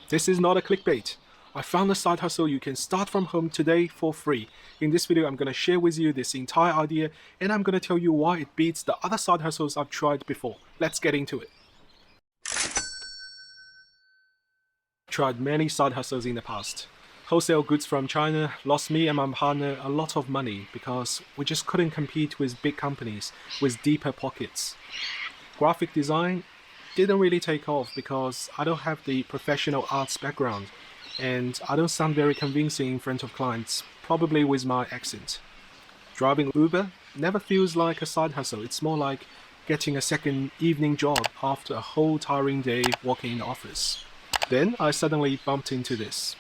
This is not a clickbait. I found a side hustle you can start from home today for free. In this video, I'm going to share with you this entire idea and I'm going to tell you why it beats the other side hustles I've tried before. Let's get into it. Tried many side hustles in the past. Wholesale goods from China lost me and my partner a lot of money because we just couldn't compete with big companies with deeper pockets. Graphic design didn't really take off because I don't have the professional arts background and I don't sound very convincing in front of clients, probably with my accent. Driving Uber never feels like a side hustle, it's more like getting a second evening job after a whole tiring day working in the office. Then I suddenly bumped into this,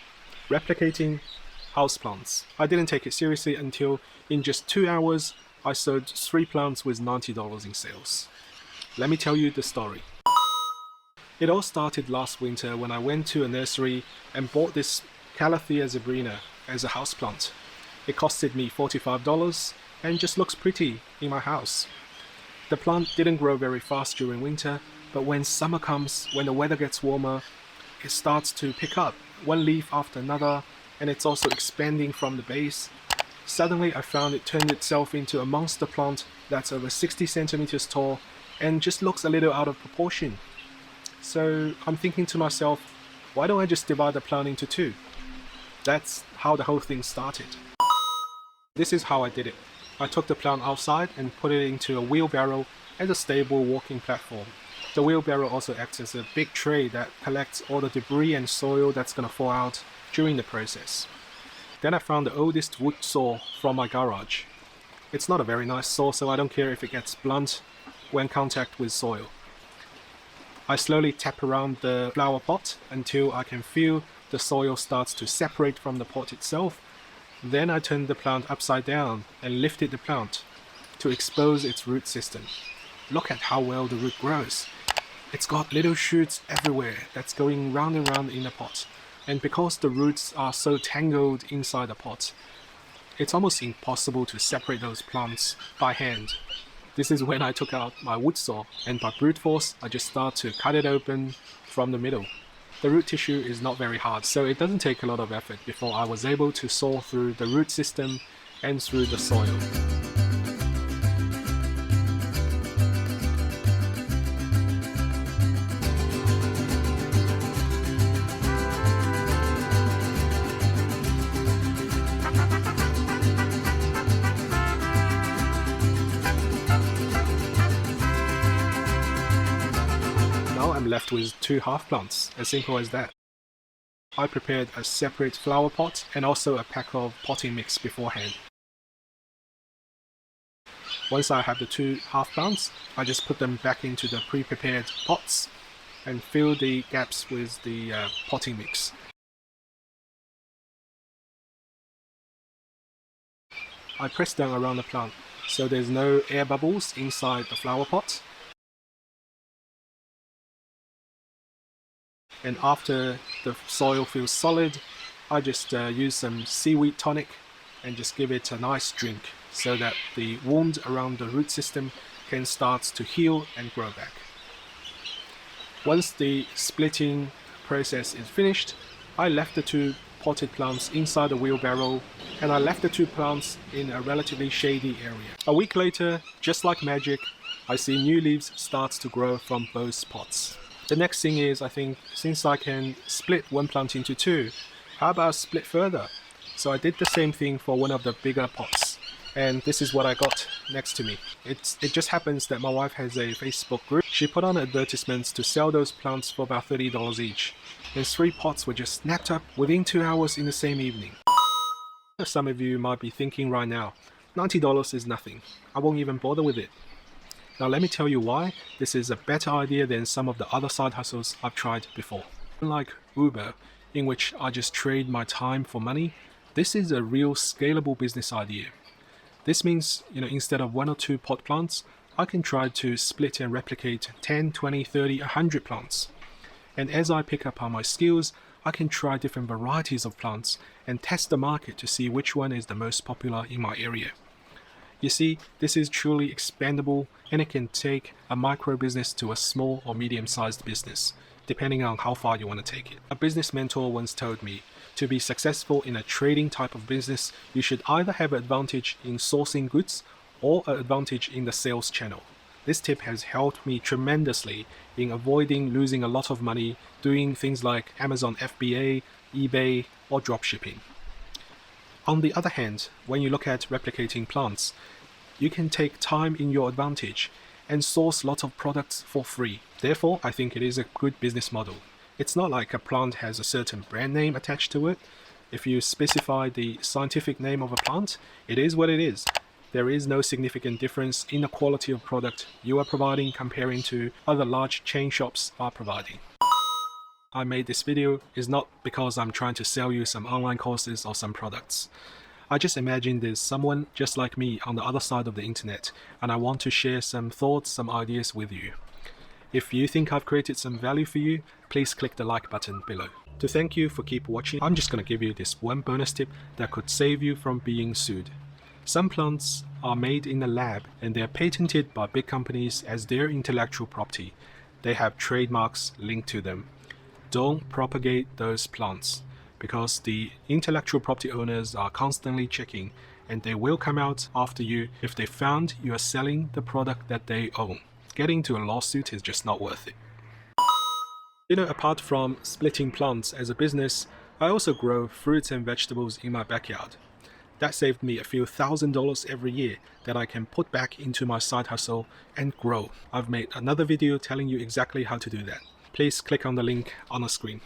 replicating houseplants. I didn't take it seriously until in just 2 hours I sold 3 plants with $90 in sales. Let me tell you the story. It all started last winter when I went to a nursery and bought this Calathea zebrina as a houseplant. It costed me $45 and just looks pretty in my house. The plant didn't grow very fast during winter, but when summer comes, when the weather gets warmer, it starts to pick up, one leaf after another, and it's also expanding from the base. Suddenly I found it turned itself into a monster plant that's over 60 centimeters tall and just looks a little out of proportion. So I'm thinking to myself, why don't I just divide the plant into 2? That's how the whole thing started. This is how I did it. I took the plant outside and put it into a wheelbarrow as a stable walking platform. The wheelbarrow also acts as a big tray that collects all the debris and soil that's gonna fall out during the process. Then I found the oldest wood saw from my garage. It's not a very nice saw, so I don't care if it gets blunt when in contact with soil. I slowly tap around the flower pot until I can feel the soil starts to separate from the pot itself. Then I turned the plant upside down and lifted the plant to expose its root system. Look at how well the root grows. It's got little shoots everywhere that's going round and round in the pot. And because the roots are so tangled inside the pot, it's almost impossible to separate those plants by hand. This is when I took out my wood saw and by brute force I just start to cut it open from the middle. The root tissue is not very hard, so it doesn't take a lot of effort before I was able to saw through the root system and through the soil. I'm left with 2 half plants, as simple as that. I prepared a separate flower pot and also a pack of potting mix beforehand. Once I have the 2 half plants, I just put them back into the pre-prepared pots and fill the gaps with the potting mix. I press down around the plant so there's no air bubbles inside the flower pot. And after the soil feels solid, I just use some seaweed tonic and just give it a nice drink so that the wound around the root system can start to heal and grow back. Once the splitting process is finished, I left the 2 potted plants inside the wheelbarrow and I left the 2 plants in a relatively shady area. A week later, just like magic, I see new leaves start to grow from both pots. The next thing is, I think, since I can split one plant into 2, how about split further? So I did the same thing for one of the bigger pots. And this is what I got next to me. It just happens that my wife has a Facebook group. She put on advertisements to sell those plants for about $30 each. And 3 pots were just snapped up within 2 hours in the same evening. Some of you might be thinking right now, $90 is nothing. I won't even bother with it. Now let me tell you why this is a better idea than some of the other side hustles I've tried before. Unlike Uber, in which I just trade my time for money, this is a real scalable business idea. This means, instead of 1 or 2 pot plants, I can try to split and replicate 10, 20, 30, 100 plants. And as I pick up on my skills, I can try different varieties of plants and test the market to see which one is the most popular in my area. You see, this is truly expandable and it can take a micro business to a small or medium-sized business. depending on how far you want to take it. A business mentor once told me, to be successful in a trading type of business, you should either have an advantage in sourcing goods or an advantage in the sales channel. This tip has helped me tremendously in avoiding losing a lot of money doing things like Amazon FBA, eBay, or dropshipping. On the other hand, when you look at replicating plants, you can take time in your advantage and source lots of products for free. Therefore, I think it is a good business model. It's not like a plant has a certain brand name attached to it. If you specify the scientific name of a plant, it is what it is. There is no significant difference in the quality of product you are providing comparing to other large chain shops are providing. I made this video is not because I'm trying to sell you some online courses or some products. I just imagine there's someone just like me on the other side of the internet, and I want to share some thoughts, some ideas with you. If you think I've created some value for you, please click the like button below. To thank you for keep watching, I'm just going to give you this one bonus tip that could save you from being sued. Some plants are made in a lab and they're patented by big companies as their intellectual property. They have trademarks linked to them. Don't propagate those plants, because the intellectual property owners are constantly checking, and they will come out after you if they found you are selling the product that they own. Getting into a lawsuit is just not worth it. Apart from splitting plants as a business, I also grow fruits and vegetables in my backyard. That saved me a few $1,000s every year that I can put back into my side hustle and grow. I've made another video telling you exactly how to do that. Please click on the link on the screen.